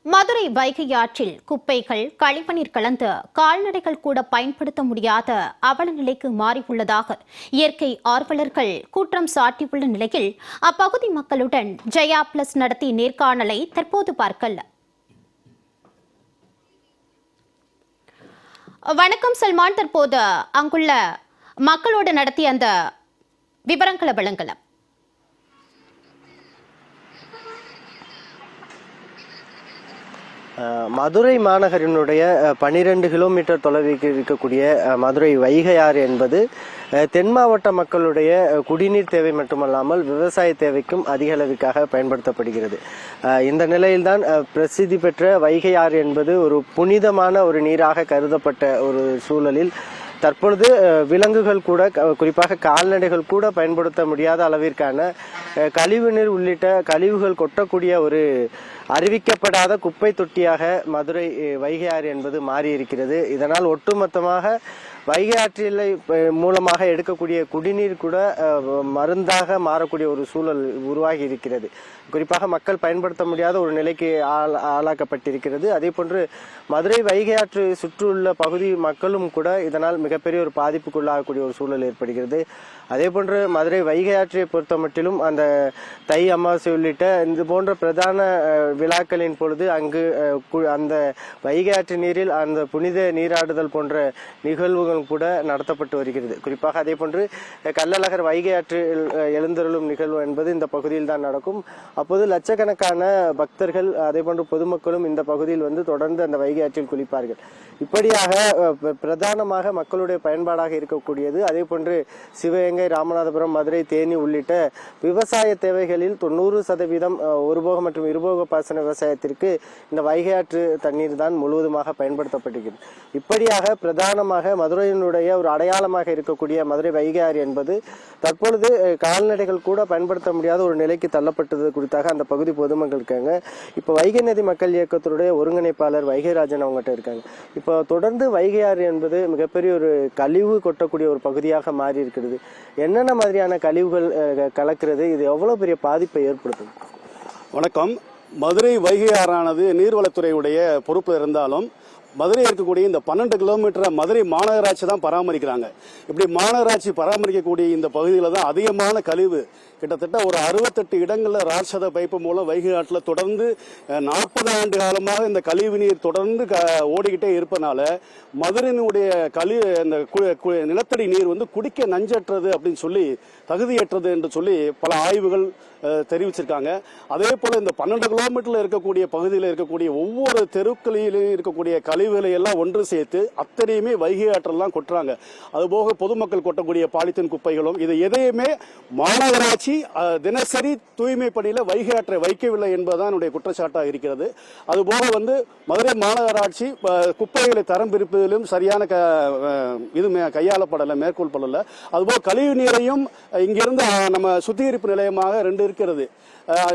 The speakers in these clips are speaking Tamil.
மதுரை வைகை ஆற்றில் குப்பைகள் கழிவுநீர் கலந்து கால்நடைகள் கூட பயன்படுத்த முடியாத அவல நிலைக்கு மாறியுள்ளதாக இயற்கை ஆர்வலர்கள் குற்றம் சாட்டியுள்ள நிலையில் அப்பகுதி மக்களுடன் ஜெயா பிளஸ் நடத்திய நேர்காணலை தற்போது பார்க்கலாம். வணக்கம் சல்மான், தற்போது அங்குள்ள மக்களோடு நடத்திய அந்த விவரங்களை வழங்கலாம். மதுரை மாநகரினுடைய 12 கிலோமீட்டர் தொலைவில் இருக்கக்கூடிய மதுரை வைகை ஆறு என்பது தென் மாவட்ட மக்களுடைய குடிநீர் தேவை மட்டுமல்லாமல் விவசாய தேவைக்கும் அதிக அளவிற்காக பயன்படுத்தப்படுகிறது. இந்த நிலையில்தான் பிரசித்தி பெற்ற வைகை ஆறு என்பது ஒரு புனிதமான ஒரு நீராக கருதப்பட்ட ஒரு சூழலில் தற்பொழுது விலங்குகள் கூட, குறிப்பாக கால்நடைகள் கூட பயன்படுத்த முடியாத அளவிற்கான கழிவுநீர் உள்ளிட்ட கழிவுகள் கொட்டக்கூடிய ஒரு அறிவிக்கப்படாத குப்பை தொட்டியாக மதுரை வைகை ஆறு என்பது மாறி இருக்கிறது. இதனால் ஒட்டுமொத்தமாக வைகை ஆற்றில் மூலமாக எடுக்கக்கூடிய குடிநீர் கூட மருந்தாக மாறக்கூடிய ஒரு சூழல் உருவாகி இருக்கிறது. குறிப்பாக மக்கள் பயன்படுத்த முடியாத ஒரு நிலைக்கு ஆளாக்கப்பட்டிருக்கிறது. அதே போன்று மதுரை வைகை ஆற்று சுற்றியுள்ள பகுதி மக்களும் கூட இதனால் மிகப்பெரிய ஒரு பாதிப்புக்குள்ளாகக்கூடிய ஒரு சூழல் ஏற்படுகிறது. அதே போன்று மதுரை வைகை ஆற்றை பொறுத்த மட்டிலும் அந்த தை அமாவாசை உள்ளிட்ட இது போன்ற பிரதான விழாக்களின் பொழுது அங்கு அந்த வைகை ஆற்று நீரில் அந்த புனித நீராடுதல் போன்ற நிகழ்வுகள் கூட நடத்தப்பட்டு வருகிறது. குறிப்பாக அதே போன்று கள்ளழகர் வைகை ஆற்றில் எழுந்தருளும் நிகழ்வு என்பது இந்த பகுதியில் தான் நடக்கும். அப்போது லட்சக்கணக்கான பக்தர்கள் அதே போன்று பொதுமக்களும் இந்த பகுதியில் வந்து தொடர்ந்து அந்த வைகை ஆற்றில் குளிப்பார்கள். இப்படியாக பிரதானமாக மக்களுடைய பயன்பாடாக இருக்கக்கூடியது. அதே போன்று சிவகங்கை, ராமநாதபுரம், மதுரை, தேனி உள்ளிட்ட விவசாய தேவைகளில் 90% ஒருபோக மற்றும் இருபோக பாசன விவசாயத்திற்கு இந்த வைகை ஆற்று தண்ணீர் தான் முழுவதுமாக பயன்படுத்தப்படுகிறது. இப்படியாக பிரதானமாக மதுரையினுடைய ஒரு அடையாளமாக இருக்கக்கூடிய மதுரை வைகை ஆறு என்பது தற்பொழுது கால்நடைகள் கூட பயன்படுத்த முடியாத ஒரு நிலைக்கு தள்ளப்பட்டது குறித்தாக அந்த பகுதி பொதுமக்கள் இருக்காங்க. இப்போ வைகை நதி மக்கள் இயக்கத்தினுடைய ஒருங்கிணைப்பாளர் வைகைராஜன் அவங்ககிட்ட இருக்காங்க. இப்போ தொடர்ந்து வைகை ஆறு என்பது மிகப்பெரிய ஒரு கழிவு கொட்டக்கூடிய ஒரு பகுதியாக மாறி இருக்கிறது. என்னென்ன மாதிரியான கழிவுகள் கலக்கிறது, இது எவ்வளவு பெரிய பாதிப்பை ஏற்படுத்தும்? வணக்கம். மதுரை வைகை ஆறானது நீர்வளத்துறையுடைய பொறுப்பு இருந்தாலும் மதுரை இருக்கக்கூடிய இந்த 12 கிலோமீட்டரை மதுரை மாநகராட்சி தான் பராமரிக்கிறாங்க. இப்படி மாநகராட்சி பராமரிக்கக்கூடிய இந்த பகுதியில் தான் அதிகமான கழிவு, கிட்டத்தட்ட ஒரு 68 இடங்களில் ராட்சத பைப்பு மூலம் வைகை ஆற்றில் தொடர்ந்து 40 ஆண்டு காலமாக இந்த கழிவு நீர் தொடர்ந்து ஓடிக்கிட்டே இருப்பதனால மதுரையினுடைய இந்த நிலத்தடி நீர் வந்து குடிக்க நஞ்சற்றது அப்படின்னு சொல்லி, தகுதியற்றது என்று சொல்லி பல ஆய்வுகள் தெரிவிச்சிருக்காங்க. அதே போல இந்த 12 கிலோமீட்டர்ல இருக்கக்கூடிய பகுதியில் இருக்கக்கூடிய ஒவ்வொரு தெருக்களிலும் இருக்கக்கூடிய கழிவுகளை எல்லாம் ஒன்று சேர்த்து அத்தனையுமே வைகை ஆற்றெல்லாம் கொட்டுறாங்க. அதுபோக பொதுமக்கள் கொட்டக்கூடிய பாலித்தீன் குப்பைகளும், இது எதையுமே மாநகராட்சி தினசரி தூய்மை பணியில வைகை ஆற்றை வைக்கவில்லை என்பதுதான் என்னுடைய குற்றச்சாட்டாக இருக்கிறது. அதுபோக வந்து மதுரை மாநகராட்சி குப்பைகளை தரம் பிரிப்பதிலும் சரியான இது கையாளப்படலை, மேற்கொள் படல. அதுபோக கழிவு நீரையும் இங்கிருந்து நம்ம சுத்திகரிப்பு நிலையமாக 2 இருக்கிறது.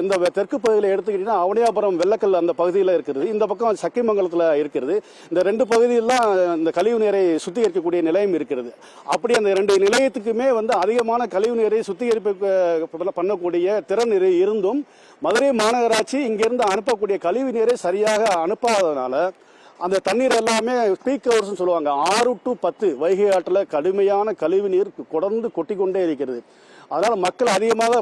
இந்த தெற்கு பகுதியில் எடுத்துக்கிட்டீங்கன்னா அவனியாபுரம், வெள்ளக்கல் அந்த பகுதியில் இருக்கிறது. இந்த பக்கம் சக்கிமங்கலத்தில் இருக்கிறது. இந்த 2 பகுதியிலாம் இந்த கழிவு நீரை சுத்திகரிக்கக்கூடிய நிலையம் இருக்கிறது. அப்படி அந்த 2 நிலையத்துக்குமே வந்து அதிகமான கழிவு நீரை சுத்திகரிப்பு பண்ணக்கூடிய திறன் இருந்தும் மதுரை மாநகராட்சி இங்கிருந்து அனுப்பக்கூடிய கழிவு நீரை சரியாக அனுப்பாததுனால அந்த தண்ணீர் எல்லாமே பீக் ஹவர்ஸ் சொல்லுவாங்க, 6 to 10 வைகை ஆற்றில் கடுமையான கழிவு நீர் தொடர்ந்து கொட்டிக்கொண்டே இருக்கிறது. அதனால மக்கள் அதிகமாக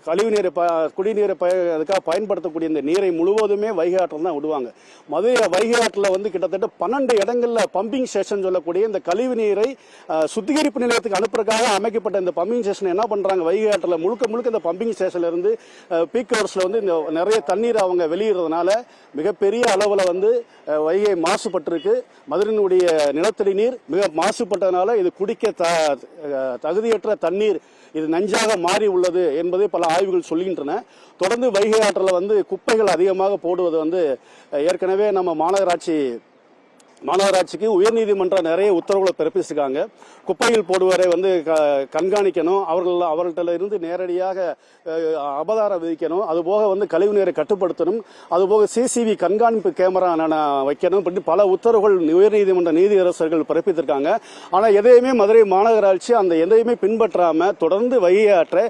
கழிவு நீரை குடிநீரை அதுக்காக பயன்படுத்தக்கூடிய இந்த நீரை முழுவதுமே வைகை ஆற்றில் தான் விடுவாங்க. மதுரை வைகை ஆற்றில் வந்து கிட்டத்தட்ட 12 இடங்கள்ல பம்பிங் ஸ்டேஷன் சொல்லக்கூடிய இந்த கழிவு நீரை சுத்திகரிப்பு நிலையத்துக்கு அனுப்புறதுக்காக அமைக்கப்பட்ட இந்த பம்பிங் ஸ்டேஷன் என்ன பண்றாங்க, வைகை ஆற்றில் முழுக்க இந்த பம்பிங் ஸ்டேஷன்ல இருந்து பீக் ஹவர்ஸ்ல வந்து இந்த நிறைய தண்ணீர் அவங்க வெளியிடுறதுனால மிகப்பெரிய அளவில் வந்து வைகை மாசுபட்டிருக்கு. மதுரையினுடைய நிலத்தடி நீர் மிக மாசுபட்டதுனால இது குடிக்க தகுதியற்ற தண்ணீர், இது நஞ்சாக மாறி உள்ளது என்பதை பல ஆய்வுகள் சொல்கின்றன. தொடர்ந்து வைகை ஆற்றில் வந்து குப்பைகள் அதிகமாக போடுவது வந்து ஏற்கனவே நம்ம மாநகராட்சிக்கு உயர்நீதிமன்றம் நிறைய உத்தரவுகளை பிறப்பிச்சிருக்காங்க. குப்பைகள் போடுவரை வந்து கண்காணிக்கணும், அவர்கள்ட்ட இருந்து நேரடியாக அபதாரம் விதிக்கணும், அதுபோக வந்து கழிவு நீரை கட்டுப்படுத்தணும், அதுபோக சிசிவி கண்காணிப்பு கேமரா வைக்கணும், இப்படி பல உத்தரவுகள் உயர்நீதிமன்ற நீதியரசர்கள் பிறப்பித்திருக்காங்க. ஆனால் எதையுமே மதுரை மாநகராட்சி அந்த எதையுமே பின்பற்றாம தொடர்ந்து வைகை ஆற்றை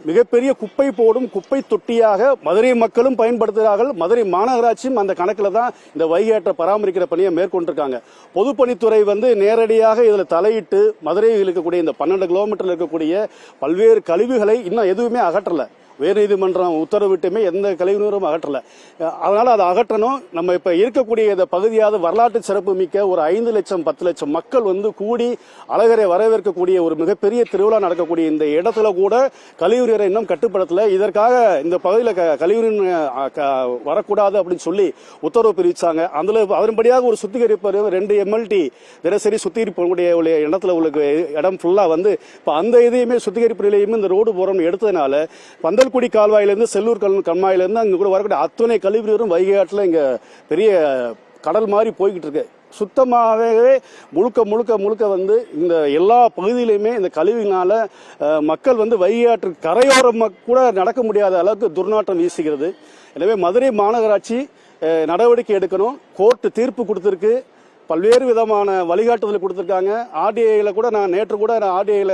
மிகப்பெரிய குப்பை போடும் குப்பை தொட்டியாக மதுரை மக்களும் பயன்படுத்துகிறார்கள். மதுரை மாநகராட்சியும் அந்த கணக்கில் தான் இந்த வைகை ஆற்றை பராமரிக்கிற பணியை மேற்கொண்டிருக்காங்க. பொதுப்பணித்துறை நேரடியாக இதில் தலையிட்டு மதுரையில் இருக்கக்கூடிய இந்த 12 கிலோமீட்டரில் இருக்கக்கூடிய பல்வேறு கழிவுகளை இன்னும் எதுவுமே அகற்றல. உயர்நீதிமன்றம் உத்தரவிட்டுமே எந்த கழிவுநீரும் அகற்றல. அதனால அதை அகற்றணும். நம்ம இப்ப இருக்கக்கூடிய இந்த பகுதியாவது வரலாற்று சிறப்பு மிக்க ஒரு 5 லட்சம் 10 லட்சம் மக்கள் கூடி அழகரை வரவேற்கக்கூடிய ஒரு மிகப்பெரிய திருவிழா நடக்கக்கூடிய இந்த இடத்துல கூட கழிவுநீரை இன்னும் கட்டுப்படுத்தல. இதற்காக இந்த பகுதியில் கழிவுநீர் வரக்கூடாது அப்படின்னு சொல்லி உத்தரவு பிரிச்சாங்க. அதன்படியாக ஒரு சுத்திகரிப்பு 2 MLT தினசரி சுத்திகரிப்பு இடத்துல உள்ள இடம் ஃபுல்லா இப்ப அந்த இதையுமே சுத்திகரிப்பு நிலையமும் இந்த ரோடு போறோம் எடுத்ததுனால பந்தல்குடி கால்வாயிலிருந்து செல்லூர் கண்மாயிலிருந்து அங்க கூட வரக்கூடிய அத்தனை கழிவுநீரும் வைகை ஆற்றுல இங்க பெரிய கடல் மாதிரி போய்கிட்டு இருக்கு. சுத்தமாகவே முழுக்க முழுக்க முழுக்க இந்த எல்லா பகுதியிலுமே இந்த கழிவுனால மக்கள் வைகை ஆற்று கரையோரம் கூட நடக்க முடியாத அளவுக்கு துர்நாற்றம் வீசுகிறது. எனவே மதுரை மாநகராட்சி நடவடிக்கை எடுக்கணும். கோர்ட்டு தீர்ப்பு கொடுத்திருக்கு. பல்வேறு விதமான வழிகாட்டுதல் கொடுத்திருக்காங்க. ஆர்டிஐல கூட நேற்று கூட ஆர்டிஐல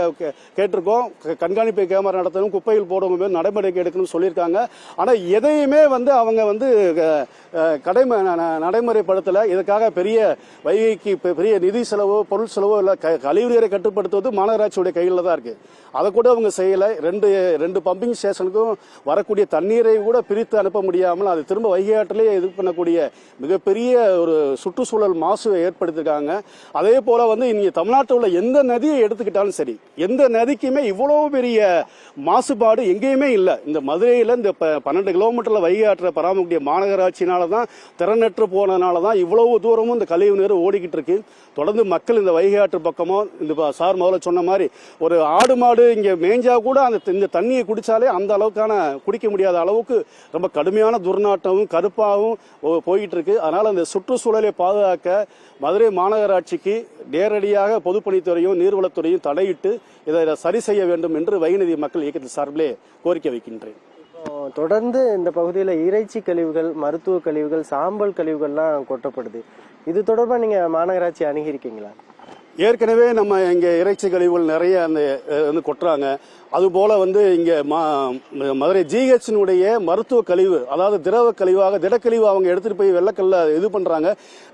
கேட்டிருக்கோம். கண்காணிப்பு கேமரா நடத்தணும், குப்பையில் போடவும் நடைமுறைக்கு எடுக்கணும்னு சொல்லியிருக்காங்க. ஆனா எதையுமே அவங்க நடைமுறைப்படுத்தல. இதுக்காக பெரிய வைகைக்கு பெரிய நிதி செலவோ பொருள் செலவோ இல்ல, கழிவுநீரை கட்டுப்படுத்துவது மாநகராட்சியுடைய கையில தான் இருக்கு. அதை கூட அவங்க செய்யல. ரெண்டு பம்பிங் ஸ்டேஷனுக்கும் வரக்கூடிய தண்ணீரை கூட பிரித்து அனுப்ப முடியாமல் அது திரும்ப வைகை ஆற்றிலே இது பண்ணக்கூடிய மிகப்பெரிய ஒரு சுற்றுச்சூழல் மாசு ஏற்படுத்திருக்காங்க. அதே போல இங்க தமிழ்நாட்டில் உள்ள எந்த நதியை எடுத்துக்கிட்டாலும் சரி, எந்த நதிக்குமே இவ்வளவு பெரிய மாசுபாடு எங்கேயுமே இல்லை. இந்த மதுரையில இந்த 12 கிலோமீட்டர்ல வைகை ஆற்றை பராமரிக்கக்கூடிய மாநகராட்சினாலதான் திறனற்று போனதுனாலதான் இவ்வளவு தூரமும் இந்த கழிவு நீர் ஓடிக்கிட்டு இருக்கு. தொடர்ந்து மக்கள் இந்த வைகை ஆற்று பக்கமோ இந்த சார் முதல்ல சொன்ன மாதிரி ஒரு ஆடு மாடு இங்க மேஞ்சா கூட இந்த தண்ணியை குடிச்சாலே அந்த அளவுக்கான குடிக்க முடியாத அளவுக்கு ரொம்ப கடுமையான துர்நாற்றமும் கருப்பாகவும் போயிட்டு இருக்கு. அதனால இந்த சுற்றுச்சூழலை பாதுகாக்க மதுரை மாநகராட்சிக்கு நேரடியாக பொதுப்பணித்துறையும் நீர்வளத்துறையும் தலையிட்டு இதை சரி செய்ய வேண்டும் என்று வைகை மக்கள் இயக்கத்தின் சார்பிலே கோரிக்கை வைக்கின்றேன். தொடர்ந்து இந்த பகுதியில் இறைச்சி கழிவுகள், மருத்துவ கழிவுகள், சாம்பல் கழிவுகள்லாம் கொட்டப்படுது. இது தொடர்பாக நீங்க மாநகராட்சி அணுகியிருக்கீங்களா? ஏற்கனவே நம்ம இங்க இறைச்சி கழிவுகள் நிறைய அந்த கொட்டுறாங்க. அதுபோல இங்க மதுரை ஜிஹெச்சினுடைய மருத்துவ கழிவு, அதாவது திரவ கழிவாக திடக்கழிவு அவங்க எடுத்துட்டு போய் வெள்ளக்கல்ல இது பண்றாங்க.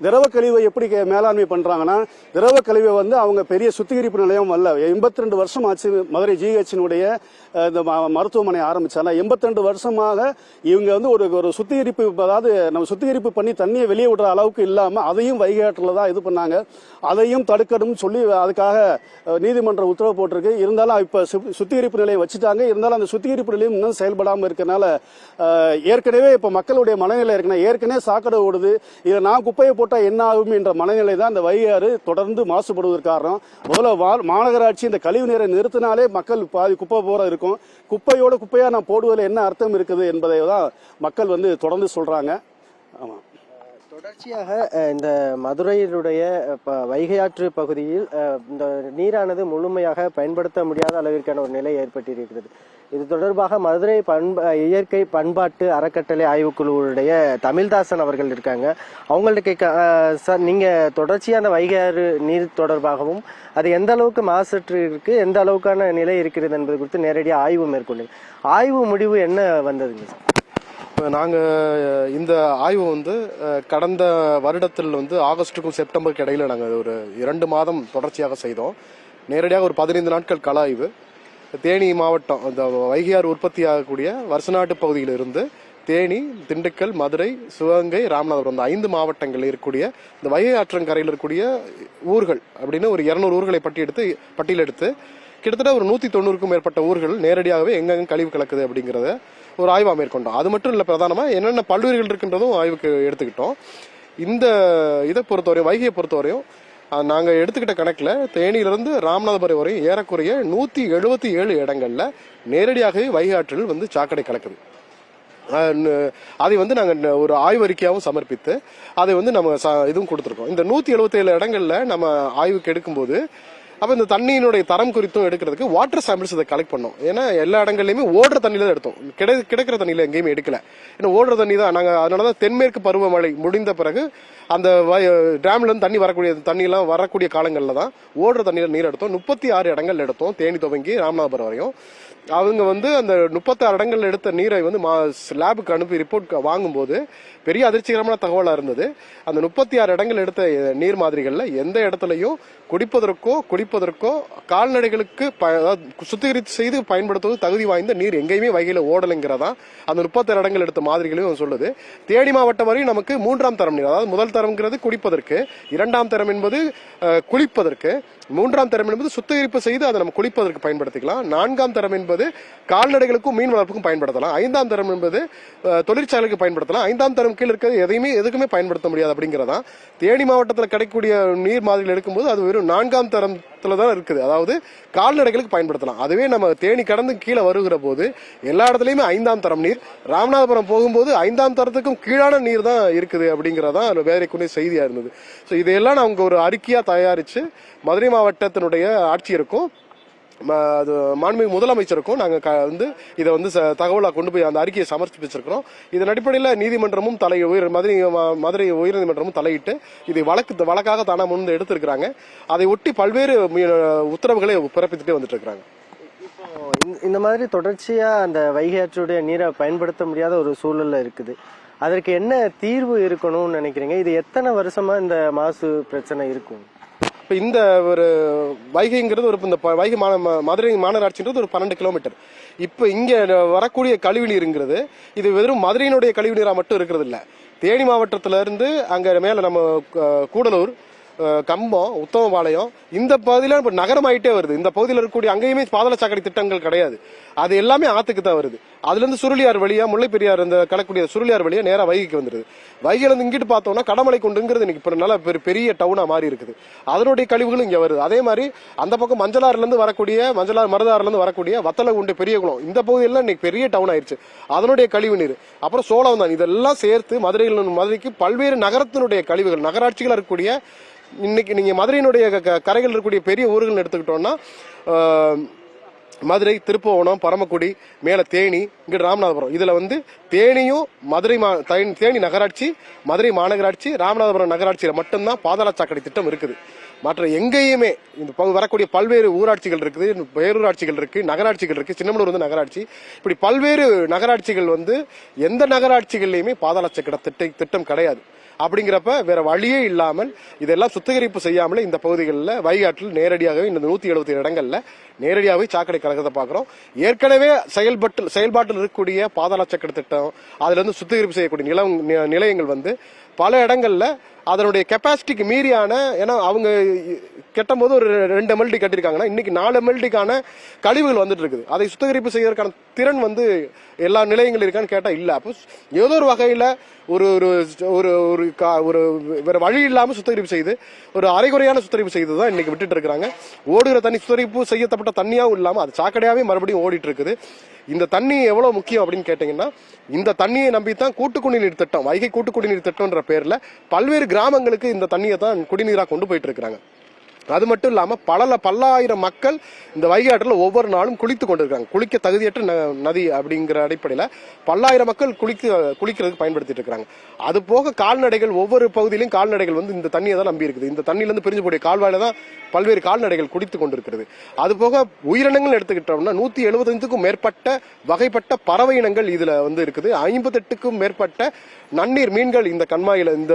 திரவ கழிவை எப்படி மேலாண்மை பண்றாங்கன்னா, திரவ கழிவை அவங்க பெரிய சுத்திகரிப்பு நிலையம் அல்ல. 82 வருஷம் ஆச்சு மதுரை ஜிஹெச்சினுடைய இந்த மருத்துவமனை ஆரம்பிச்சாங்க. 82 வருஷமாக இவங்க ஒரு சுத்திகரிப்பு, அதாவது நம்ம சுத்திகரிப்பு பண்ணி தண்ணியை வெளியே விடுற அளவுக்கு இல்லாம அதையும் வைகை ஆற்றுல தான் இது பண்ணாங்க. அதையும் தடுக்கணும்னு சொல்லி அதுக்காக நீதிமன்றம் உத்தரவு போட்டிருக்கு. இருந்தாலும் இப்ப சுத்திகரிப்பு நிலையம் வச்சுட்டாங்க. இருந்தாலும் அந்த சுத்திகரிப்பு நிலையம் இன்னும் செயல்படாம இருக்கனால ஏற்கனவே இப்ப மக்களுடைய மனநிலை இருக்குன்னா, ஏற்கனவே சாக்கடை ஓடுது, இதை நான் குப்பையை போட்டா என்ன ஆகும் என்ற மனநிலை தான் இந்த வைகை ஆறு தொடர்ந்து மாசுபடுவதற்கு காரணம். முதல்ல மாநகராட்சி இந்த கழிவு நீரை நிறுத்தினாலே மக்கள் பாதி குப்பை போற இருக்கும். குப்பையோட குப்பையா நான் போடுவதில் என்ன அர்த்தம் இருக்குது என்பதை தான் மக்கள் தொடர்ந்து சொல்றாங்க. ஆமா, தொடர்ச்சியாக இந்த மதுரையினுடைய வைகை ஆற்று பகுதியில் இந்த நீரானது முழுமையாக பயன்படுத்த முடியாத அளவிற்கான ஒரு நிலை ஏற்பட்டிருக்கிறது. இது தொடர்பாக மதுரை இயற்கை பண்பாட்டு அறக்கட்டளை ஆய்வுக்குழுவுடைய தமிழ்தாசன் அவர்கள் இருக்காங்க. அவங்கள்ட்ட கேட்க, சார், நீங்க தொடர்ச்சியான வைகை ஆறு நீர் தொடர்பாகவும் அது எந்த அளவுக்கு மாசற்று இருக்கு, எந்த அளவுக்கான நிலை இருக்கிறது என்பது குறித்து நேரடியாக ஆய்வு மேற்கொண்டு ஆய்வு முடிவு என்ன வந்ததுங்க சார்? இந்த ஆய்வு கடந்த வருடத்தில் ஆகஸ்டுக்கும் செப்டம்பருக்கு இடையில நாங்கள் ஒரு 2 மாதம் தொடர்ச்சியாக செய்தோம். நேரடியாக ஒரு 15 நாட்கள் கள ஆய்வு. தேனி மாவட்டம், இந்த வைகை ஆறு உற்பத்தி ஆகக்கூடிய வருசநாட்டு பகுதியிலிருந்து தேனி, திண்டுக்கல், மதுரை, சிவகங்கை, ராமநாதபுரம், இந்த 5 மாவட்டங்கள் இருக்கக்கூடிய இந்த வைகை ஆற்றங்கரையில் இருக்கக்கூடிய ஊர்கள் அப்படின்னு ஒரு 200 ஊர்களை பட்டியலெடுத்து கிட்டத்தட்ட ஒரு 190க்கும் மேற்பட்ட ஊர்கள் நேரடியாகவே எங்கெங்க கழிவு கலக்குது அப்படிங்கறத ஒரு ஆய்வா மேற்கொண்டோம். அது மட்டும் இல்ல, பிரதானமா என்னென்ன பல்லுயிர்கள் இருக்குன்றதும் ஆய்வுக்கு எடுத்துக்கிட்டோம். இந்த இதை பொறுத்தவரையும், வைகையை பொறுத்தவரையும் நாங்க எடுத்துக்கிட்ட கணக்குல தேனியிலிருந்து ராமநாதபுரம் வரை ஏறக்குறைய 177 இடங்கள்ல நேரடியாகவே வைகை ஆற்றில் சாக்கடை கலக்குது. அதை நாங்க ஒரு ஆய்வறிக்கையாகவும் சமர்ப்பித்து அதை நம்ம இதுவும் கொடுத்துருக்கோம். இந்த 177 இடங்கள்ல நம்ம ஆய்வுக்கு எடுக்கும்போது அப்ப இந்த தண்ணியினுடைய தரம் குறித்தும் எடுக்கிறதுக்கு வாட்டர் சாம்பிள்ஸ் இதை கலெக்ட் பண்ணோம். ஏன்னா எல்லா இடங்கள்லயுமே ஓடுற தண்ணியில தான் எடுத்தோம், கிடைக்கிற தண்ணியில எங்கேயுமே எடுக்கல. ஏன்னா ஓடுற தண்ணி தான் நாங்க, அதனாலதான் தென்மேற்கு பருவமழை முடிந்த பிறகு அந்த டேம்ல இருந்து தண்ணி வரக்கூடிய தண்ணியெல்லாம் வரக்கூடிய காலங்கள்ல தான் ஓடுற தண்ணியில நீர் எடுத்தோம். 36 இடங்கள் எடுத்தோம், தேனி துவங்கி ராமநாதபுரம் வரையும். அவங்க அந்த 36 இடங்கள்ல எடுத்த நீரை லேபுக்கு அனுப்பி ரிப்போர்ட் வாங்கும்போது பெரிய அதிர்ச்சிகரமான தகவலா இருந்தது. அந்த 36 இடங்கள் எடுத்த நீர் மாதிரிகள்ல எந்த இடத்துலயும் குடிப்பதற்கோ கால்நடைகளுக்கு சுத்திகரித்து செய்து பயன்படுத்துவது தகுதி வாய்ந்த நீர் எங்கேயுமே வைகையில ஓடலைங்கிறதா அந்த 36 இடங்கள் எடுத்த மாதிரிகளையும் சொல்லுது. தேனி மாவட்டம் வரை நமக்கு 3ஆம் தரம் நீர், அதாவது முதல் தரம்ங்கிறது குடிப்பதற்கு, 2ஆம் தரம் என்பது குளிப்பதற்கு, 3ஆம் தரம் என்பது சுத்திகரிப்பு செய்து அதை நம்ம குளிப்பதற்கு பயன்படுத்திக்கலாம், 4ஆம் தரம் என்பது கால்நடைகளுக்கும் மீன் வளர்ப்புக்கும் பயன்படுத்தலாம், 5ஆம் தரம் என்பது தொழிற்சாலைக்கு பயன்படுத்தலாம், 5ஆம் தரம் கீழ் இருக்கிறது எதுக்குமே பயன்படுத்த முடியாது அப்படிங்கிறதா. தேனி மாவட்டத்தில் கிடைக்கக்கூடிய நீர் மாதிரிகள் எடுக்கும்போது அது வெறும் 4ஆம் தரத்துல தான் இருக்குது, அதாவது கால்நடைகளுக்கு பயன்படுத்தலாம். அதுவே நம்ம தேனி கடந்து கீழே வருகிற போது எல்லா இடத்துலயுமே 5ஆம் தரம் நீர், ராமநாதபுரம் போகும்போது 5ஆம் தரத்துக்கும் கீழான நீர் தான் இருக்குது அப்படிங்கறதா வேலைக்குரிய செய்தியா இருந்தது. ஸோ இதையெல்லாம் அவங்க ஒரு அறிக்கையா தயாரிச்சு மதுரை மாவட்டத்தினுடைய ஆட்சியருக்கும் மாண்புமிகு முதலமைச்சருக்கும் நாங்க இதை தகவலா கொண்டு போய் அந்த அறிக்கையை சமர்ப்பிச்சிருக்கிறோம். இதன் அடிப்படையில் நீதிமன்றமும் மதுரை உயர்நீதிமன்றமும் தலையிட்டு இதை வழக்காக தானா முன் எடுத்திருக்கிறாங்க. அதை ஒட்டி பல்வேறு உத்தரவுகளை பிறப்பித்துட்டே வந்துட்டு இருக்காங்க. இந்த மாதிரி தொடர்ச்சியா அந்த வைகை ஆற்றுடைய நீரை பயன்படுத்த முடியாத ஒரு சூழல்ல இருக்குது. அதற்கு என்ன தீர்வு இருக்கணும்னு நினைக்கிறீங்க? இது எத்தனை வருஷமா இந்த மாசு பிரச்சனை இருக்கும்? இப்ப இந்த ஒரு வைகைங்கிறது இந்த வைகை மதுரை மாநகராட்சின்றது ஒரு 12 கிலோமீட்டர். இப்ப இங்க வரக்கூடிய கழிவு நீருங்கிறது இது வெறும் மதுரையினுடைய கழிவு நீரா மட்டும் இருக்கிறது இல்ல. தேனி மாவட்டத்தில இருந்து அங்க மேல நம்ம கூடலூர், கம்பம், உத்தமபாளையம் இந்த பகுதியில இப்ப நகரமாயிட்டே வருது. இந்த பகுதியில் இருக்கக்கூடிய அங்கேயுமே பாதாள சாக்கடை திட்டங்கள் கிடையாது, அது எல்லாமே ஆத்துக்கு தான் வருது. அதுல இருந்து சுருளியார் வழியா, முல்லை பெரியார் இந்த கலக்கூடிய சுருளியார் வழியா நேரா வைகைக்கு வந்துருது. வைகையில இருந்து இங்கிட்டு பார்த்தோம்னா கடமலை கொண்டுங்கிறது இன்னைக்கு இப்ப நல்ல பெரிய டவுனா மாறி இருக்குது, அதனுடைய கழிவுகளும் இங்க வருது. அதே மாதிரி அந்த பக்கம் மஞ்சளாறுல இருந்து வரக்கூடிய மருதாறுல இருந்து வரக்கூடிய வத்தலை உண்டு பெரியகுளம் இந்த பகுதியெல்லாம் இன்னைக்கு பெரிய டவுன் ஆயிடுச்சு, அதனுடைய கழிவு நீர், அப்புறம் சோளம் தான், இதெல்லாம் சேர்த்து மதுரைக்கு பல்வேறு நகரத்தினுடைய கழிவுகள், நகராட்சிகள் இருக்கக்கூடிய இன்னைக்கு நீங்க மதுரையினுடைய கரைகள் இருக்கக்கூடிய பெரிய ஊர்கள் எடுத்துக்கிட்டோம்னா மதுரை, திருப்புவனம், பரமக்குடி, மேல தேனி, இங்க ராமநாதபுரம். இதுல தேனியும் தேனி நகராட்சி, மதுரை மாநகராட்சி, ராமநாதபுரம் நகராட்சியில மட்டும்தான் பாதாள சாக்கடை திட்டம் இருக்குது. மற்ற எங்கேயுமே இந்த வரக்கூடிய பல்வேறு ஊராட்சிகள் இருக்குது, பேரூராட்சிகள் இருக்கு, நகராட்சிகள் இருக்கு, சின்னமனூர் நகராட்சி, இப்படி பல்வேறு நகராட்சிகள் எந்த நகராட்சிகள்லயுமே பாதாள சாக்கடை திட்டம் கிடையாது. அப்படிங்கிறப்ப வேற வழியே இல்லாமல் இதெல்லாம் சுத்திகரிப்பு செய்யாமலே இந்த பகுதிகளில் வைகாற்றில் நேரடியாகவே இந்த 177 இடங்கள்ல நேரடியாகவே சாக்கடை கலக்கத்தை பாக்குறோம். ஏற்கனவே செயல்பாட்டில் இருக்கக்கூடிய பாதாள சாக்கடை திட்டம், அதுல இருந்து சுத்திகரிப்பு செய்யக்கூடிய நிலையங்கள் பல இடங்கள்ல அதனுடைய கெப்பாசிட்டிக்கு மீறியான, ஏன்னா அவங்க கெட்டும் போது ஒரு 2 MLD கட்டிருக்காங்கன்னா இன்னைக்கு 4 MLDக்கான கழிவுகள் வந்துட்டு இருக்குது. அதை சுத்திகரிப்பு செய்வதற்கான திறன் எல்லா நிலையங்களும் இருக்கான்னு கேட்டா இல்ல. அப்போ ஏதோ ஒரு வகையில ஒரு வேற வழி இல்லாம சுத்திகரிப்பு செய்து ஒரு அரைகுறையான சுத்திகரிப்பு செய்துதான் இன்னைக்கு விட்டுட்டு இருக்காங்க. ஓடுகிற தண்ணி சுத்திகரிப்பு செய்யப்பட்ட தண்ணியாவும் இல்லாம அது சாக்கடையாவே மறுபடியும் ஓடிட்டு இருக்குது. இந்த தண்ணி எவ்வளவு முக்கியம் அப்படின்னு கேட்டீங்கன்னா, இந்த தண்ணியை நம்பித்தான் கூட்டு குடிநீர் திட்டம், வைகை கூட்டு குடிநீர் திட்டம்ன்ற பேர்ல பல்வேறு கிராமங்களுக்கு இந்த தண்ணியை தான் குடிநீரா கொண்டு போயிட்டு இருக்காங்க. அது மட்டும் இல்லாம பல்லாயிரம் மக்கள் இந்த வைகை ஆற்றில் ஒவ்வொரு நாளும் குளித்து கொண்டிருக்காங்க. குளிக்க தகுதியற்ற நதி அப்படிங்கிற அடிப்படையில பல்லாயிரம் மக்கள் குளிக்கிறதுக்கு பயன்படுத்திட்டு இருக்காங்க. அது போக கால்நடைகள், ஒவ்வொரு பகுதியிலும் கால்நடைகள் இந்த தண்ணியை தான் நம்பி இருக்குது. இந்த தண்ணியில இருந்து பிரிஞ்சு போய் கால்வாயில தான் பல்வேறு கால்நடைகள் குடித்து கொண்டிருக்கிறது. அது போக உயிரினங்கள் எடுத்துக்கிட்டோம்னா 175க்கும் மேற்பட்ட வகைப்பட்ட பறவை இனங்கள் இதுல இருக்குது. 58க்கும் மேற்பட்ட நன்னீர் மீன்கள் இந்த கண்மாயில இந்த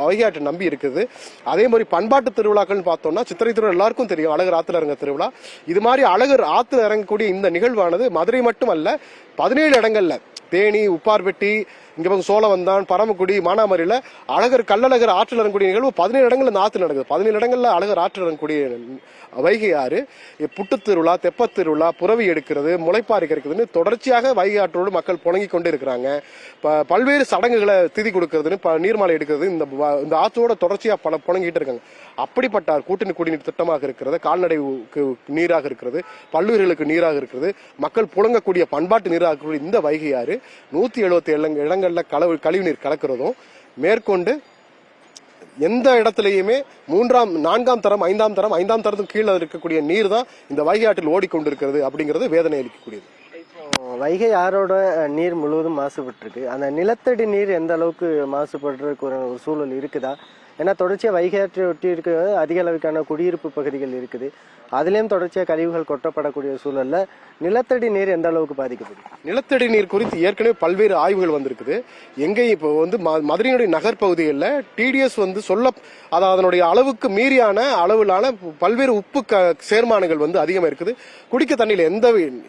வைகை ஆற்றை நம்பி இருக்குது. அதே மாதிரி பண்பாட்டு திருவிழாக்கள் பார்த்தோம்னா சித்திரை திருவிழா எல்லாருக்கும் தெரியும், அழகர் ஆத்துல இறங்க திருவிழா. இது மாதிரி அழகர் ஆத்துல இறங்கக்கூடிய இந்த நிகழ்வானது மதுரை மட்டுமல்ல 17 இடங்கள்ல, தேனி, உப்பார்பெட்டி, இங்க பக்கம் சோழவந்தான், பரமக்குடி, மானாமரியில அழகர் கள்ளழகர் ஆற்றில் இறங்கக்கூடிய நிகழ்வு 17 இடங்கள்ல இந்த ஆத்துல நடக்குது. 17 இடங்கள்ல அழகர் ஆற்றில் இறங்கக்கூடிய வைகை ஆறு புட்டு திருவிழா, தெப்ப திருவிழா, புறவி எடுக்கிறது, முளைப்பாரி கிடைக்கிறதுன்னு தொடர்ச்சியாக வைகை ஆற்றோடு மக்கள் புழங்கி கொண்டு இருக்கிறாங்க. பல்வேறு சடங்குகளை திதி கொடுக்கறதுன்னு, நீர்மாலை எடுக்கிறது இந்த ஆற்றோட தொடர்ச்சியா புழங்கிட்டு இருக்காங்க. அப்படிப்பட்ட கூட்டணி குடிநீர் திட்டமாக இருக்கிறது, கால்நடைக்கு நீராக இருக்கிறது, பல்லுயிர்களுக்கு நீராக இருக்கிறது, மக்கள் புழங்கக்கூடிய பண்பாட்டு நீராக இருக்கக்கூடிய இந்த வைகை ஆறு 177 இடங்கள்ல கழிவு நீர் கலக்கிறதும் மேற்கொண்டு எந்த இடத்துலையுமே 3ஆம் 4ஆம் தரம் 5ஆம் தரம் 5ஆம் தரத்துக்கு கீழே இருக்கக்கூடிய நீர் தான் இந்த வைகை ஆற்றில் ஓடிக்கொண்டிருக்கிறது அப்படிங்கிறது வேதனை அளிக்கக்கூடியது. வைகை ஆறோட நீர் முழுவதும் மாசுபட்டிருக்கு. அந்த நிலத்தடி நீர் எந்த அளவுக்கு மாசுபடுறதுக்கு ஒரு சூழல் இருக்குதா? ஏன்னா தொடர்ச்சியாக வைகை ஆற்றை ஒட்டி இருக்க அதிக அளவுக்கான குடியிருப்பு பகுதிகள் இருக்குது. அதுலேயும் தொடர்ச்சியாக கழிவுகள் கொட்டப்படக்கூடிய சூழல்ல நிலத்தடி நீர் எந்த அளவுக்கு பாதிக்கப்படுது? நிலத்தடி நீர் குறித்து ஏற்கனவே பல்வேறு ஆய்வுகள் வந்திருக்குது. எங்கேயும் இப்போ வந்து மதுரையினுடைய நகர்பகுதிகளில் டிடிஎஸ் வந்து அதாவது அதனுடைய அளவுக்கு மீறியான அளவிலான பல்வேறு உப்பு சேர்மானங்கள் வந்து அதிகமாக இருக்குது. குடிக்க தண்ணியில்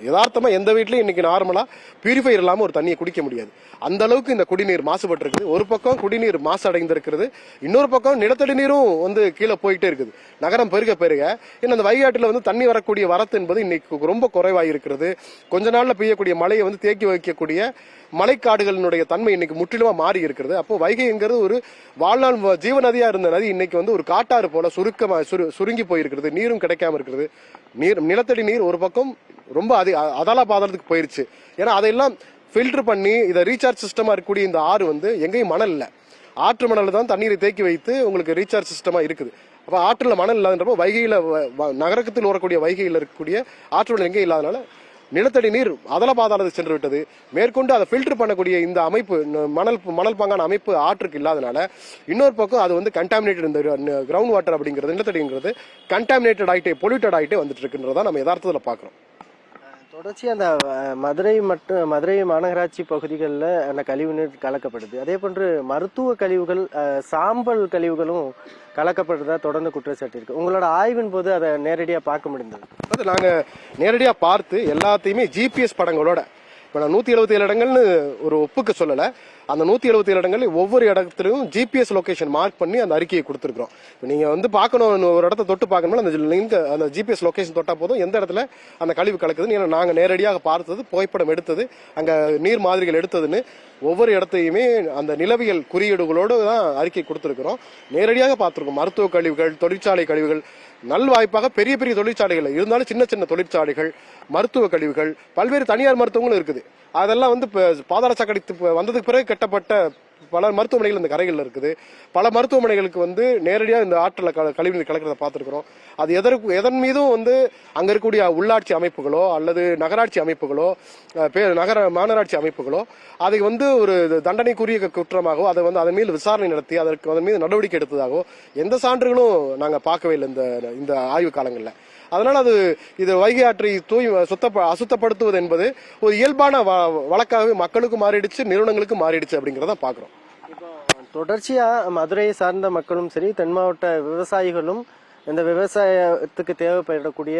யதார்த்தமா எந்த வீட்லையும் இன்னைக்கு நார்மலா பியூரிஃபையர் இல்லாமல் ஒரு தண்ணியை குடிக்க முடியாது. அந்த அளவுக்கு இந்த குடிநீர் மாசுபட்டு இருக்குது. ஒரு பக்கம் குடிநீர் மாசு அடைந்திருக்கிறது, இன்னொரு பக்கம் நிலத்தடி நீரும் வந்து கீழே போயிட்டே இருக்குது. நகரம் பெருக பெருக இன்னும் அந்த வைகை ஆற்றில் வந்து தண்ணி வரக்கூடிய வரத்து என்பது இன்னைக்கு ரொம்ப குறைவாக இருக்கிறது. கொஞ்ச நாள்ல பெய்யக்கூடிய மழையை வந்து தேக்கி வைக்கக்கூடிய மலைக்காடுகளினுடைய தன்மை இன்னைக்கு முற்றிலுமா மாறி இருக்கிறது. அப்போ வைகைங்கிறது ஒரு வாழ்நாள் ஜீவநதியா இருந்த நதி இன்னைக்கு வந்து ஒரு காட்டாறு போல சுருங்கி போயிருக்கிறது. நீரும் கிடைக்காம இருக்கிறது. நிலத்தடி நீர் ஒரு பக்கம் ரொம்ப அதல பாதத்துக்கு போயிருச்சு. ஏன்னா அதையெல்லாம் ஃபில்டர் பண்ணி இதை ரீசார்ஜ் சிஸ்டமா இருக்கக்கூடிய இந்த ஆறு வந்து எங்கேயும் மணல் இல்லை, ஆற்று மணல் தான் தண்ணீரை தேக்கி வைத்து உங்களுக்கு ரீசார்ஜ் சிஸ்டமா இருக்குது. அப்ப ஆற்றுல மணல் இல்லாதப்போ வைகையில நகரத்தில் வரக்கூடிய வைகையில் இருக்கக்கூடிய ஆற்று மணல் எங்கே இல்லாதனால நிலத்தடி நீர் அதல பாதாளத்துக்கு சென்று விட்டது. மேற்கொண்டு அதை ஃபில்டர் பண்ணக்கூடிய இந்த அமைப்பு மணல் பாங்கான அமைப்பு ஆற்றுக்கு இல்லாதனால இன்னொரு பக்கம் அது வந்து கண்டாமினேட்டட், இந்த கிரவுண்ட் வாட்டர் அப்படிங்கிறது நிலத்தடிங்கிறது கண்டாமினேட்டட் ஆகிட்டே பொல்யூட்டட் ஆகிட்டே வந்துட்டு இருக்குன்றதான் நம்ம யதார்த்தத்தில் பார்க்குறோம். தொடர்ச்சி அந்த மதுரை மாநகராட்சி பகுதிகளில் அந்த கழிவுநீர் கலக்கப்படுது. அதே போன்று மருத்துவ கழிவுகள், சாம்பல் கழிவுகளும் கலக்கப்படுறதா தொடர்ந்து குற்றச்சாட்டு இருக்கு. உங்களோட ஆய்வின் போது அதை நேரடியாக பார்க்க முடிந்தது? அது நாங்கள் நேரடியாக பார்த்து எல்லாத்தையுமே ஜிபிஎஸ் படங்களோட, இப்போ நான் 177 இடங்கள்னு ஒரு ஒப்புக்கு சொல்லலை, அந்த 177 இடங்கள் ஒவ்வொரு இடத்துலையும் ஜிபிஎஸ் லொகேஷன் மார்க் பண்ணி அந்த அறிக்கையை கொடுத்துருக்கோம். இப்போ நீங்கள் வந்து பார்க்கணும், ஒரு இடத்த தொட்டு பார்க்கணும், அந்த லிங்க் அந்த ஜிபிஎஸ் லொகேஷன் தொட்டா போதும் எந்த இடத்துல அந்த கழிவு கலக்குதுன்னு. ஏன்னா நாங்கள் நேரடியாக பார்த்தது, புகைப்படம் எடுத்தது, அங்கே நீர் மாதிரிகள் எடுத்ததுன்னு ஒவ்வொரு இடத்தையுமே அந்த நிலவியல் குறியீடுகளோடு தான் அறிக்கை கொடுத்துருக்கிறோம். நேரடியாக பார்த்துருக்கோம். மருத்துவ கழிவுகள், தொழிற்சாலை கழிவுகள், நல்வாய்ப்பாக பெரிய பெரிய தொழிற்சாலைகள் இருந்தாலும் சின்ன சின்ன தொழிற்சாலைகள், மருத்துவ கழிவுகள், பல்வேறு தனியார் மருத்துவங்களும் இருக்குது. அதெல்லாம் வந்து பாதாள சாக்கடை வந்ததுக்கு பிறகு கட்டப்பட்ட பல மருத்துவமனைகள் இந்த கரைகளில் இருக்குது. பல மருத்துவமனைகளுக்கு வந்து நேரடியாக இந்த ஆற்றில் கழிவுநீர் கலக்கிறத பார்த்துருக்கிறோம். அது எதன் மீதும் வந்து அங்கே இருக்கக்கூடிய உள்ளாட்சி அமைப்புகளோ அல்லது நகராட்சி அமைப்புகளோ மாநகராட்சி அமைப்புகளோ அதை வந்து ஒரு தண்டனைக்குரிய குற்றமாகவோ அதை வந்து அதன் மீது விசாரணை நடத்தி அதன் மீது நடவடிக்கை எடுத்ததாகவோ எந்த சான்றுகளும் நாங்கள் பார்க்கவே இல்லை இந்த ஆய்வு காலங்களில். அதனால இது வைகை ஆற்றை அசுத்தப்படுத்துவது என்பது ஒரு இயல்பான வழக்காகவே மக்களுக்கும் மாறிடுச்சு, நிறுவனங்களுக்கும் மாறிடுச்சு அப்படிங்கிறத பாக்குறோம். இப்போ தொடர்ச்சியா மதுரையை சார்ந்த மக்களும் சரி, தென் மாவட்ட விவசாயிகளும் இந்த விவசாயத்துக்கு தேவைப்படக்கூடிய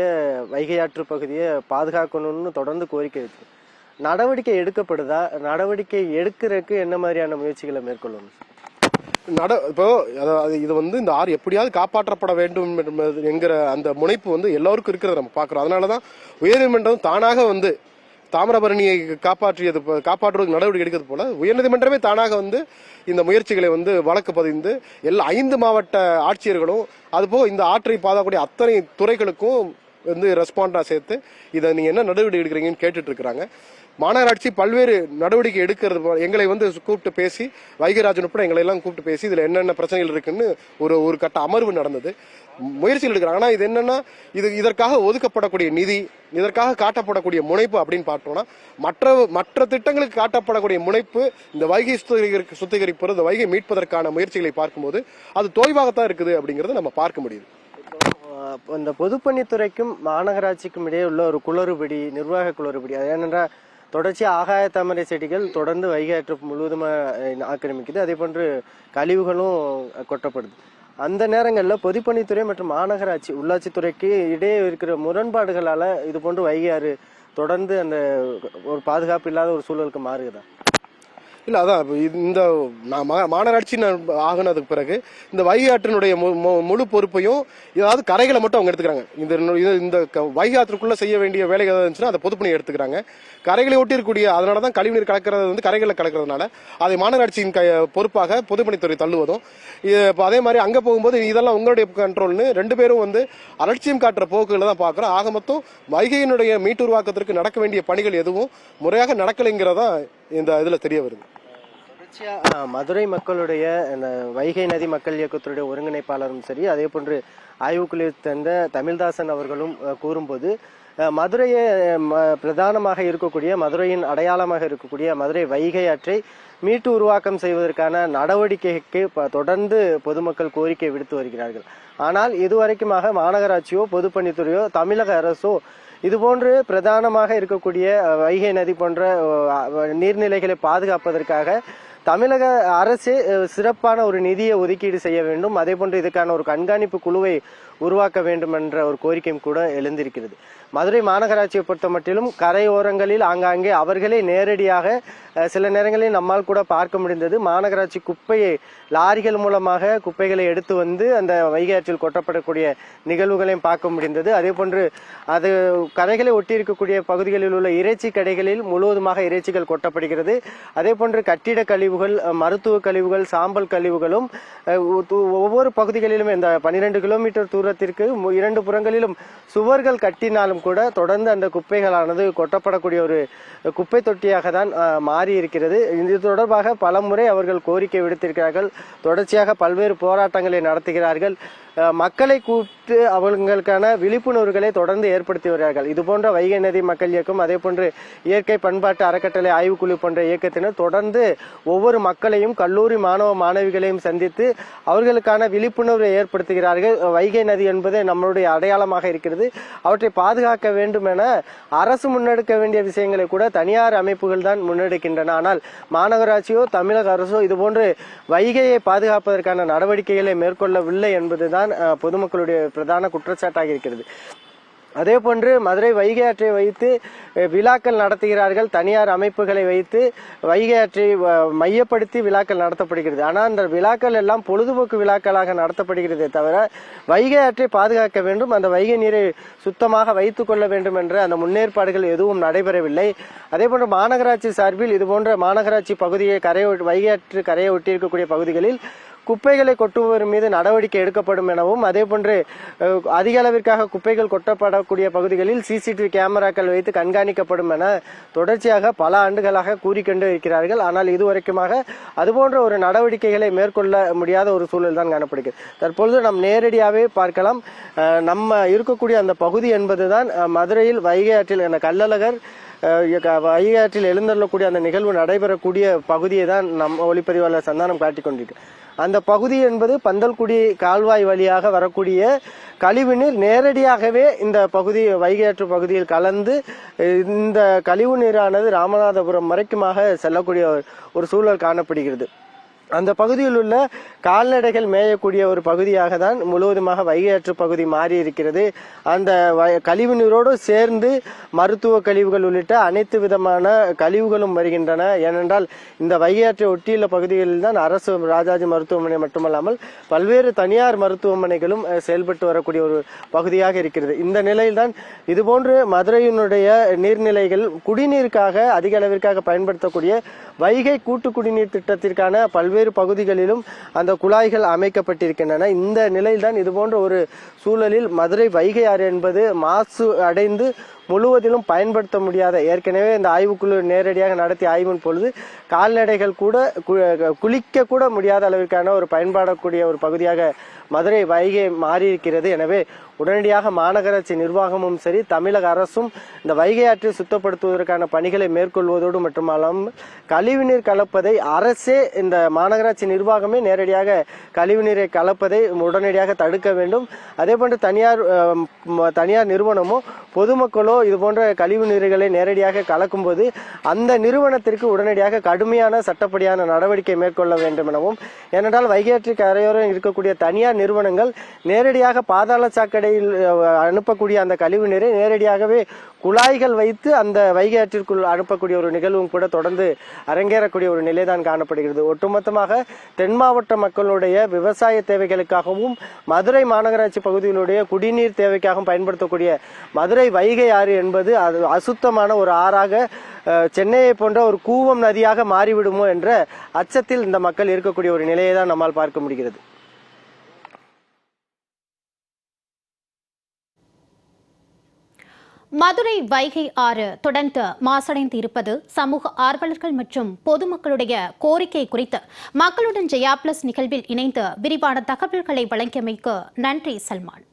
வைகை ஆற்று பகுதியை பாதுகாக்கணும்னு தொடர்ந்து கோரிக்கை இருக்கு. நடவடிக்கை எடுக்கப்படுதா? நடவடிக்கை எடுக்கிறதுக்கு என்ன மாதிரியான முயற்சிகளை மேற்கொள்ளணும்? இப்போ இது வந்து இந்த ஆறு எப்படியாவது காப்பாற்றப்பட வேண்டும் என்கிற அந்த முனைப்பு வந்து எல்லாருக்கும் இருக்கிறத நம்ம பார்க்கிறோம். அதனாலதான் உயர்நீதிமன்றம் தானாக வந்து தாமிரபரணியை காப்பாற்றுவதற்கு நடவடிக்கை எடுக்கிறது போல உயர்நீதிமன்றமே தானாக வந்து இந்த முயற்சிகளை வந்து வழக்கு பதிந்து எல்லா 5 மாவட்ட ஆட்சியர்களும் அதுபோக இந்த ஆற்றை பாதுகாக்கக்கூடிய அத்தனை துறைகளுக்கும் வந்து ரெஸ்பாண்டா சேர்த்து இதை நீங்க என்ன நடவடிக்கை எடுக்கிறீங்கன்னு கேட்டுட்டு இருக்கிறாங்க. மாநகராட்சி பல்வேறு நடவடிக்கை எடுக்கிறது, எங்களை வந்து கூப்பிட்டு பேசி, வைகராஜன் உட்பட எங்களை எல்லாம் கூப்பிட்டு பேசி இதுல என்னென்ன பிரச்சனைகள் இருக்குன்னு ஒரு கட்ட அமர்வு நடந்தது, முயற்சிகள் எடுக்கிறாங்க. ஆனா இது என்னன்னா இதற்காக ஒதுக்கப்படக்கூடிய நிதி, இதற்காக காட்டப்படக்கூடிய முனைப்பு அப்படின்னு பார்த்தோம்னா மற்ற திட்டங்களுக்கு காட்டப்படக்கூடிய முனைப்பு இந்த வைகை சுத்திகரிப்பு, இந்த வைகை மீட்பதற்கான முயற்சிகளை பார்க்கும்போது அது தோய்வாகத்தான் இருக்குது அப்படிங்கறத நம்ம பார்க்க முடியுது. இந்த பொதுப்பணித்துறைக்கும் மாநகராட்சிக்கும் இடையே உள்ள ஒரு குளறுபடி, நிர்வாக குளறுபடி, அது என்னென்னா தொடர்ச்சி ஆகாய தாமரை செடிகள் தொடர்ந்து வைகை ஆற்று முழுவதுமாக ஆக்கிரமிக்குது. அதே போன்று கழிவுகளும் கொட்டப்படுது. அந்த நேரங்களில் பொதுப்பணித்துறை மற்றும் மாநகராட்சி உள்ளாட்சித்துறைக்கு இடையே இருக்கிற முரண்பாடுகளால இது போன்று வைகை ஆறு தொடர்ந்து அந்த ஒரு பாதுகாப்பு இல்லாத ஒரு சூழலுக்கு மாறுகுதா? இல்ல, அதான் இந்த மாநகராட்சி ஆகினதுக்கு பிறகு இந்த வைகை ஆற்றினுடைய முழு பொறுப்பையும் ஏதாவது கரைகளை மட்டும் அவங்க எடுத்துக்கிறாங்க. இந்த வைகை ஆற்றுக்குள்ள செய்ய வேண்டிய வேலை ஏதாவது இருந்துச்சுன்னா அதை பொதுப்பணி எடுத்துக்கிறாங்க. கரைகளை ஒட்டி இருக்கக்கூடிய, அதனாலதான் கழிவுநீர் கலக்கிறது வந்து கரைகளை கலக்கிறதுனால அதை மாநகராட்சியின் பொறுப்பாக பொதுப்பணித்துறை தள்ளுவதும், அதே மாதிரி அங்க போகும்போது இதெல்லாம் உங்களுடைய கண்ட்ரோல்னு 2 பேரும் வந்து அலட்சியம் காட்டுற போக்குகளை தான் பாக்குறோம். ஆக மொத்தம் வைகையினுடைய மீட்டுருவாக்கத்திற்கு நடக்க வேண்டிய பணிகள் எதுவும் முறையாக நடக்கலைங்கிறதா இந்த இதுல தெரிய வருது. மதுரை மக்களுடைய இந்த வைகை நதி மக்கள் இயக்கத்துடைய ஒருங்கிணைப்பாளரும் சரி, அதே போன்று ஆய்வுக்குழுவில் தந்த தமிழ்தாசன் அவர்களும் கூறும்போது, மதுரையை பிரதானமாக இருக்கக்கூடிய மதுரையின் அடையாளமாக இருக்கக்கூடிய மதுரை வைகை ஆற்றை மீட்டு உருவாக்கம் செய்வதற்கான நடவடிக்கைக்கு தொடர்ந்து பொதுமக்கள் கோரிக்கை விடுத்து வருகிறார்கள். ஆனால் இதுவரைக்குமாக மாநகராட்சியோ பொதுப்பணித்துறையோ தமிழக அரசோ இதுபோன்று பிரதானமாக இருக்கக்கூடிய வைகை நதி போன்ற நீர்நிலைகளை பாதுகாப்பதற்காக தமிழக அரசு சிறப்பான ஒரு நிதியை ஒதுக்கீடு செய்ய வேண்டும். அதே போன்று இதுக்கான ஒரு கண்காணிப்பு குழுவை உருவாக்க வேண்டும் என்ற ஒரு கோரிக்கையும் கூட எழுந்திருக்கிறது. மதுரை மாநகராட்சியை பொறுத்த மட்டிலும் கரையோரங்களில் ஆங்காங்கே அவர்களே நேரடியாக சில நேரங்களில் நம்மால் கூட பார்க்க முடிந்தது. மாநகராட்சி குப்பையை லாரிகள் மூலமாக குப்பைகளை எடுத்து வந்து அந்த வைகை ஆற்றில் கொட்டப்படக்கூடிய நிகழ்வுகளையும் பார்க்க முடிந்தது. அதே போன்று அது கரைகளை ஒட்டி இருக்கக்கூடிய பகுதிகளில் உள்ள இறைச்சி கடைகளில் முழுவதுமாக இறைச்சிகள் கொட்டப்படுகிறது. அதே போன்று கட்டிட கழிவுகள், மருத்துவ கழிவுகள், சாம்பல் கழிவுகளும் ஒவ்வொரு பகுதிகளிலும் இந்த 12 கிலோமீட்டர் தூரத்திற்கு 2 புறங்களிலும் சுவர்கள் கட்டினாலும் கூட தொடர்ந்து அந்த குப்பைகளானது கொட்டப்படக்கூடிய ஒரு குப்பை தொட்டியாக தான் மாறி இருக்கிறது. இது தொடர்பாக பலமுறை அவர்கள் கோரிக்கை விடுத்திருக்கிறார்கள். தொடர்ச்சியாக பல்வேறு போராட்டங்களை நடத்துகிறார்கள். மக்களை கூப்பிட்டு அவர்களுக்கான விழிப்புணர்வுகளை தொடர்ந்து ஏற்படுத்தி வருகிறார்கள். இதுபோன்ற வைகை நதி மக்கள் இயக்கம், அதே போன்று இயற்கை பண்பாட்டு அறக்கட்டளை ஆய்வுக்குழு போன்ற இயக்கத்தினர் தொடர்ந்து ஒவ்வொரு மக்களையும், கல்லூரி மாணவ மாணவிகளையும் சந்தித்து அவர்களுக்கான விழிப்புணர்வை ஏற்படுத்துகிறார்கள். வைகை நதி என்பது நம்மளுடைய அடையாளமாக இருக்கிறது. அவற்றை பாதுகாக்க வேண்டும் என அரசு முன்னெடுக்க வேண்டிய விஷயங்களை கூட தனியார் அமைப்புகள் தான் முன்னெடுக்கின்றன. ஆனால் மாநகராட்சியோ தமிழக அரசோ இதுபோன்று வைகையை பாதுகாப்பதற்கான நடவடிக்கைகளை மேற்கொள்ளவில்லை என்பதுதான் பொதுமக்களுடைய பிரதான குற்றச்சாட்டாக இருக்கிறது. அதே போன்று மதுரை வைகை ஆற்றை வைத்து விழாக்கள் நடத்துகிறார்கள். தனியார் அமைப்புகளை வைத்து வைகை ஆற்றை மையப்படுத்தி விழாக்கள் நடத்தப்படுகிறது. ஆனால் அந்த விழாக்கள் எல்லாம் பொழுதுபோக்கு விழாக்களாக நடத்தப்படுகிறதே தவிர வைகை ஆற்றை பாதுகாக்க வேண்டும், அந்த வைகை நீரை சுத்தமாக வைத்துக் கொள்ள வேண்டும் என்ற அந்த முன்னேற்பாடுகள் எதுவும் நடைபெறவில்லை. அதே போன்று மாநகராட்சி சார்பில் இதுபோன்ற மாநகராட்சி பகுதியை வைகை ஆற்று கரையை ஒட்டியிருக்கக்கூடிய பகுதிகளில் குப்பைகளை கொட்டுவோர் மீது நடவடிக்கை எடுக்கப்படும் எனவும், அதே போன்று அதிக அளவிற்காக குப்பைகள் கொட்டப்படக்கூடிய பகுதிகளில் சிசிடிவி கேமராக்கள் வைத்து கண்காணிக்கப்படும் என தொடர்ச்சியாக பல ஆண்டுகளாக கூறிக்கொண்டு இருக்கிறார்கள். ஆனால் இதுவரைக்குமாக அதுபோன்ற ஒரு நடவடிக்கைகளை மேற்கொள்ள முடியாத ஒரு சூழல் தான் காணப்படுகிறது. தற்பொழுது நாம் நேரடியாகவே பார்க்கலாம். நம்ம இருக்கக்கூடிய அந்த பகுதி என்பதுதான் மதுரையில் வைகை ஆற்றில் என கள்ளழகர் வைகை ஆற்றில் எழுந்தள்ளக்கூடிய அந்த நிகழ்வு நடைபெறக்கூடிய பகுதியை தான் நம் ஒளிப்பதிவாளர் சந்தானம் காட்டிக் கொண்டிருக்கு. அந்த பகுதி என்பது பந்தல்குடி கால்வாய் வழியாக வரக்கூடிய கழிவுநீர் நேரடியாகவே இந்த பகுதி வைகை ஆற்று பகுதியில் கலந்து இந்த கழிவு நீரானது ராமநாதபுரம் வரைக்குமாக செல்லக்கூடிய ஒரு சூழல் காணப்படுகிறது. அந்த பகுதியில் உள்ள கால்நடைகள் மேயக்கூடிய ஒரு பகுதியாக தான் முழுவதுமாக வைகை ஆற்று பகுதி மாறி இருக்கிறது. அந்த கழிவு நீரோடு சேர்ந்து மருத்துவ கழிவுகள் உள்ளிட்ட அனைத்து விதமான கழிவுகளும் வருகின்றன. ஏனென்றால் இந்த வைகை ஆற்றை ஒட்டியுள்ள பகுதிகளில் தான் அரசு ராஜாஜி மருத்துவமனை மட்டுமல்லாமல் பல்வேறு தனியார் மருத்துவமனைகளும் செயல்பட்டு வரக்கூடிய ஒரு பகுதியாக இருக்கிறது. இந்த நிலையில்தான் இதுபோன்று மதுரையினுடைய நீர்நிலைகள் குடிநீருக்காக அதிக அளவிற்காக பயன்படுத்தக்கூடிய வைகை கூட்டு குடிநீர் திட்டத்திற்கான பல்வேறு பகுதிகளிலும் அந்த குழாய்கள் அமைக்கப்பட்டிருக்கின்றன. இந்த நிலையில்தான் இதுபோன்ற ஒரு சூழலில் மதுரை வைகை ஆறு என்பது மாசு அடைந்து முழுவதிலும் பயன்படுத்த முடியாத, ஏற்கனவே இந்த ஆய்வுக்குழு நேரடியாக நடத்திய ஆய்வின் பொழுது கால்நடைகள் கூட குளிக்க கூட முடியாத அளவிற்கான ஒரு பயன்படக்கூடிய ஒரு பகுதியாக மதுரை வைகை மாறியிருக்கிறது. எனவே உடனடியாக மாநகராட்சி நிர்வாகமும் சரி, தமிழக அரசும் இந்த வைகை ஆற்றை சுத்தப்படுத்துவதற்கான பணிகளை மேற்கொள்வதோடு மட்டுமல்லாமல் கழிவுநீர் கலப்பதை அரசே, இந்த மாநகராட்சி நிர்வாகமே நேரடியாக கழிவுநீரை கலப்பதை உடனடியாக தடுக்க வேண்டும். அதே போன்று தனியார் நிறுவனமோ பொதுமக்களோ இது போன்ற கழிவு நீர்களை நேரடியாக கலக்கும் போது அந்த நிறுவனத்திற்கு உடனடியாக கடுமையான சட்டப்படியான நடவடிக்கை மேற்கொள்ள வேண்டும் எனவும், ஏனென்றால் வைகை ஆற்று கரையோரம் இருக்கக்கூடிய தனியார் நிறுவனங்கள் நேரடியாக பாதாள சாக்கடையில் அனுப்பக்கூடிய அந்த கழிவு நீரை நேரடியாகவே குழாய்கள் வைத்து அந்த வைகை ஆற்றிற்குள் அனுப்பக்கூடிய ஒரு நிகழ்வும் கூட தொடர்ந்து அரங்கேறக்கூடிய ஒரு நிலைதான் காணப்படுகிறது. ஒட்டுமொத்தமாக தென் மாவட்ட மக்களுடைய விவசாய தேவைகளுக்காகவும் மதுரை மாநகராட்சி பகுதிகளுடைய குடிநீர் தேவைக்காகவும் பயன்படுத்தக்கூடிய மதுரை வைகை ஆறு என்பது அது அசுத்தமான ஒரு ஆறாக, சென்னையை போன்ற ஒரு கூவம் நதியாக மாறிவிடுமோ என்ற அச்சத்தில் இந்த மக்கள் இருக்கக்கூடிய ஒரு நிலையை தான் நம்மால் பார்க்க முடிகிறது. மதுரை வைகை ஆறு தொடர்ந்து மாசடைந்து இருப்பது சமூக ஆர்வலர்கள் மற்றும் பொதுமக்களுடைய கோரிக்கை குறித்து மக்களுடன் ஜெயா பிளஸ் நிகழ்வில் இணைந்து விரிவான தகவல்களை வழங்கியமைக்கு நன்றி சல்மான்.